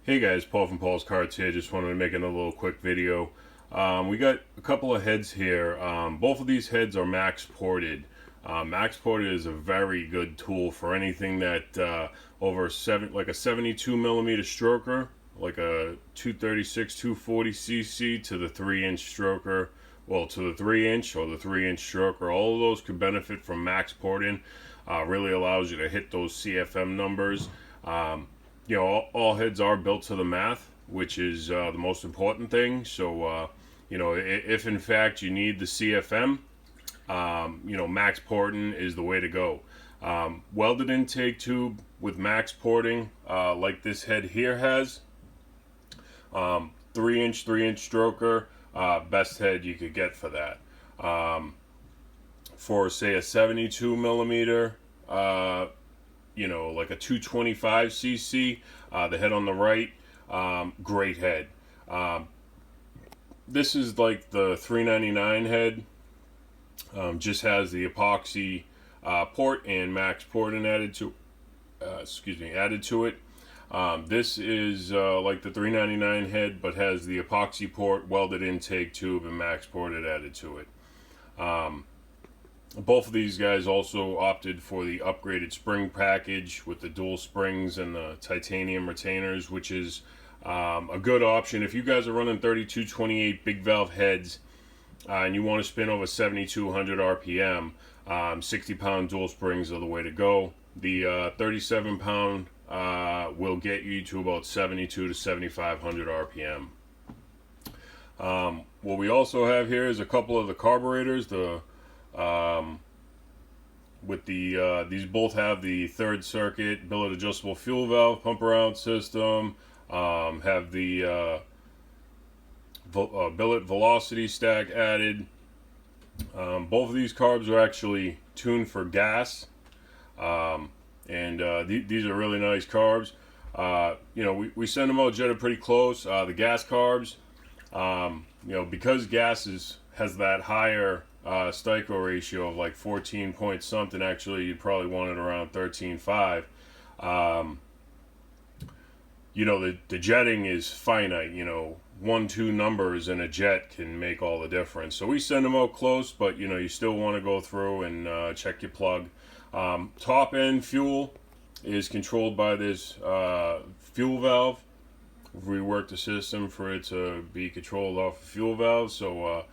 Hey guys, Paul from Paul's Karts here. Just wanted to make another little quick video. We got a couple of heads here. Both of these heads are max ported. Max ported is a very good tool for anything that like a 72 millimeter stroker, like a 236, 240 cc to the 3-inch stroker. Well, to the 3-inch or the 3-inch stroker. All of those could benefit from max porting. Really allows you to hit those CFM numbers. All heads are built to the math, which is the most important thing. So, if in fact you need the CFM, max porting is the way to go. Welded intake tube with max porting, like this head here has, 3-inch stroker, best head you could get for that. For say a 72 millimeter, like a 225 cc, the head on the right, great head. This is like the 399 head, just has the epoxy port and max porting added to it. This is like the 399 head, but has the epoxy port, welded intake tube, and max ported added to it. Both of these guys also opted for the upgraded spring package with the dual springs and the titanium retainers, which is a good option. If you guys are running 3228 big valve heads and you want to spin over 7200 RPM, 60-pound dual springs are the way to go. The 37-pound will get you to about 72 to 7500 RPM. What we also have here is a couple of the carburetors. These both have the third circuit billet adjustable fuel valve pump around system, have the billet velocity stack added. Both of these carbs are actually tuned for gas, and these are really nice carbs. We send them out jetted pretty close. The gas carbs, because gas has that higher Styco ratio of like 14 point something. Actually, you'd probably want it around 13.5. The jetting is finite. 1-2 numbers in a jet can make all the difference. So we send them out close, but you still want to go through and check your plug. Top end fuel is controlled by this fuel valve. We reworked the system for it to be controlled off a fuel valve. So,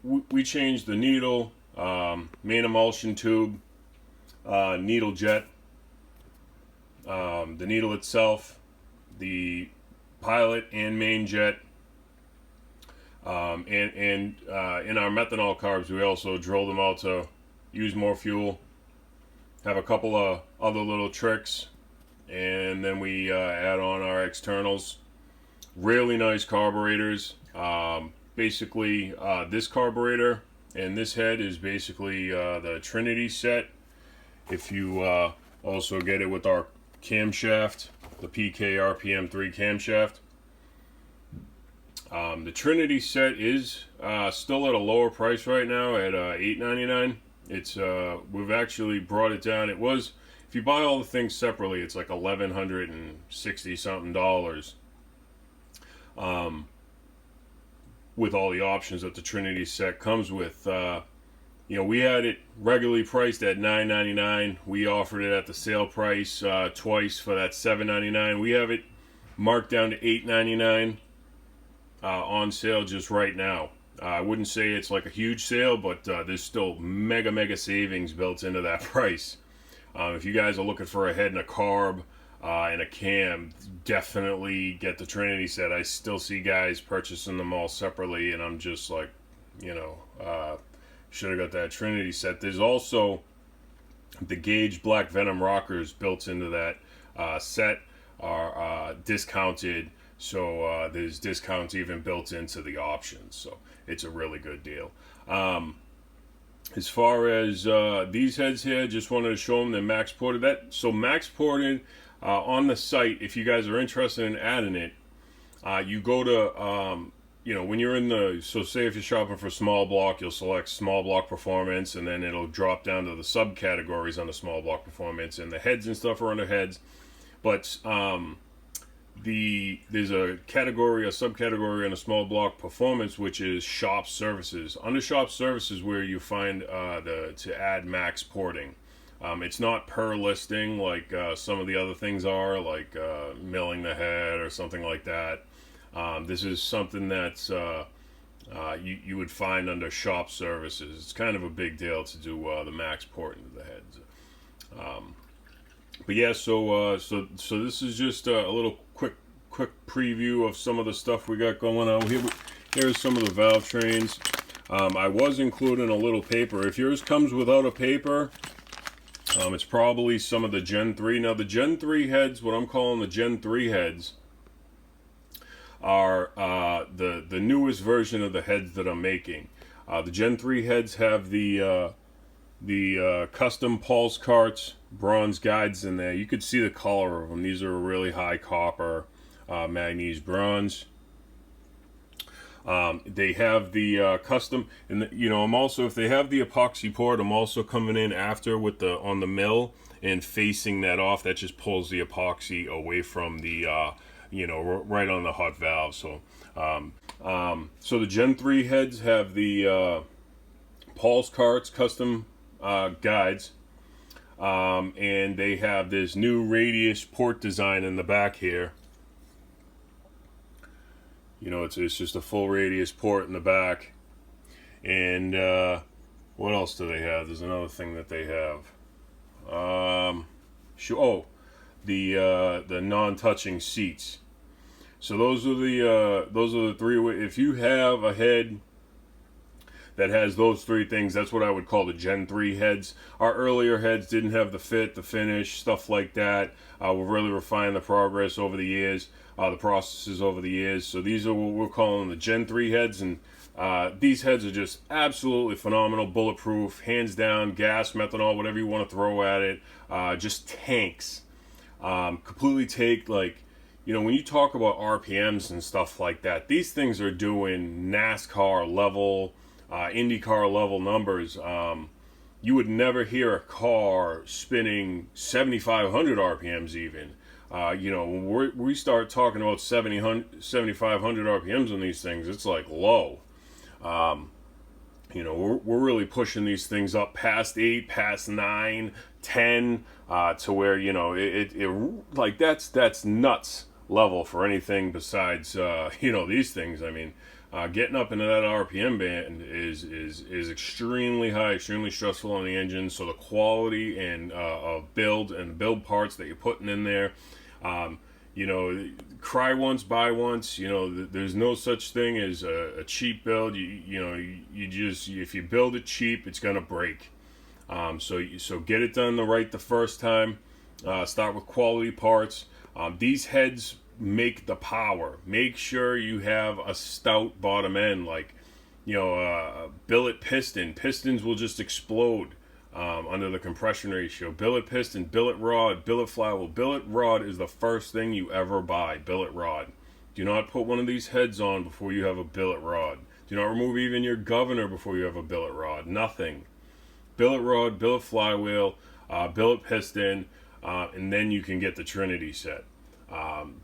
we changed the needle, main emulsion tube, needle jet, the needle itself, the pilot and main jet, and in our methanol carbs, we also drill them out to use more fuel. Have a couple of other little tricks, and then we add on our externals. Really nice carburetors. Basically, this carburetor and this head is basically the Trinity set. If you also get it with our camshaft, the PK RPM3 camshaft. The Trinity set is still at a lower price right now at $8.99. It's we've actually brought it down. It was, if you buy all the things separately, it's like $1,160 something. With all the options that the Trinity set comes with. We had it regularly priced at $9.99. We offered it at the sale price twice for that $7.99. We have it marked down to $8.99 on sale just right now. I wouldn't say it's like a huge sale, but there's still mega savings built into that price. If you guys are looking for a head and a carb and a cam, definitely get the Trinity set. I still see guys purchasing them all separately, and I'm just like, should have got that Trinity set. There's also the Gauge Black Venom rockers built into that set are discounted, so there's discounts even built into the options, so it's a really good deal. As far as these heads here, just wanted to show them they're max ported. So max ported on the site, if you guys are interested in adding it, you go to, when you're in so say if you're shopping for small block, you'll select small block performance, and then it'll drop down to the subcategories on the small block performance, and the heads and stuff are under heads. But there's a category, a subcategory in a small block performance, which is shop services. Under shop services, where you find to add max porting. It's not per listing like some of the other things are, like milling the head or something like that. This is something that's you would find under shop services. It's kind of a big deal to do the max porting of the heads. But yeah, so this is just a little quick preview of some of the stuff we got going on. Here's some of the valve trains. I was including a little paper. If yours comes without a paper, it's probably some of the Gen 3. Now the Gen 3 heads, what I'm calling the Gen 3 heads, are the newest version of the heads that I'm making. The Gen 3 heads have the custom pulse carts, bronze guides in there. You could see the color of them. These are really high copper, manganese bronze. They have the custom, and I'm also, if they have the epoxy port, I'm also coming in after with on the mill and facing that off. That just pulls the epoxy away from the right on the hot valve. So so the Gen 3 heads have the pulse carts, custom guides, and they have this new radius port design in the back here. It's just a full radius port in the back. And what else do they have? There's another thing that they have. The non-touching seats. So those are the three. If you have a head that has those three things, that's what I would call the Gen 3 heads. Our earlier heads didn't have the fit, the finish, stuff like that. We've really refined the progress over the years, the processes over the years. So these are what we're calling the Gen 3 heads, and these heads are just absolutely phenomenal, bulletproof, hands down, gas, methanol, whatever you want to throw at it, just tanks. Completely take, like, when you talk about RPMs and stuff like that, these things are doing NASCAR level, IndyCar level numbers. You would never hear a car spinning 7,500 RPMs even. When we start talking about 7,500 RPMs on these things, it's like low. We're really pushing these things up past 8, past 9, 10, to where, like that's nuts level for anything besides, these things. I mean, getting up into that RPM band is extremely high, extremely stressful on the engine. So the quality and of build parts that you're putting in there, cry once, buy once. There's no such thing as a cheap build. You just, if you build it cheap, it's gonna break. So get it done the first time. Start with quality parts. These heads make the power. Make sure you have a stout bottom end, like billet piston. Pistons will just explode under the compression ratio. Billet piston, billet rod, billet flywheel. Billet rod is the first thing you ever buy. Billet rod. Do not put one of these heads on before you have a billet rod. Do not remove even your governor before you have a billet rod. Nothing. Billet rod, billet flywheel, billet piston, and then you can get the Trinity set.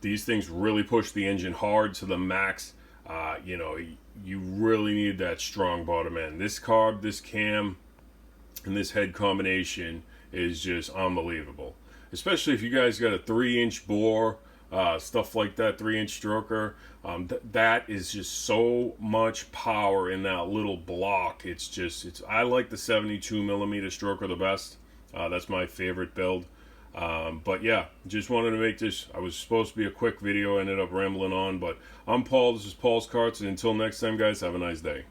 These things really push the engine hard to the max. You really need that strong bottom end. This carb, this cam, and this head combination is just unbelievable. Especially if you guys got a 3-inch bore, stuff like that, 3-inch stroker. That is just so much power in that little block. I like the 72 millimeter stroker the best. That's my favorite build. But yeah, just wanted to make this. I was supposed to be a quick video, ended up rambling on, but I'm Paul. This is Paul's Karts, and until next time, guys, have a nice day.